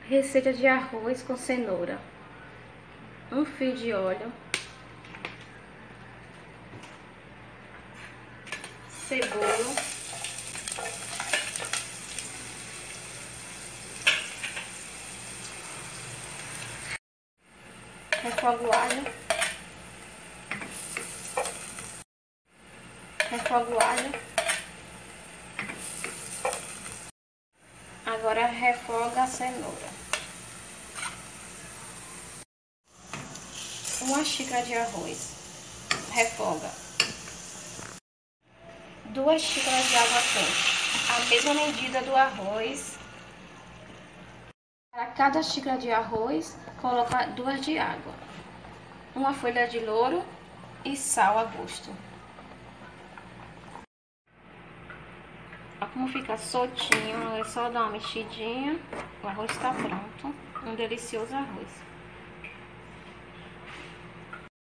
Receita de arroz com cenoura. Um fio de óleo, cebola, refogo o alho, agora refoga a cenoura. Uma xícara de arroz, refoga. 2 xícaras de água quente, a mesma medida do arroz. Para cada xícara de arroz, coloca 2 de água. Uma folha de louro e sal a gosto. Olha como fica soltinho, é só dar uma mexidinha. O arroz está pronto. Um delicioso arroz.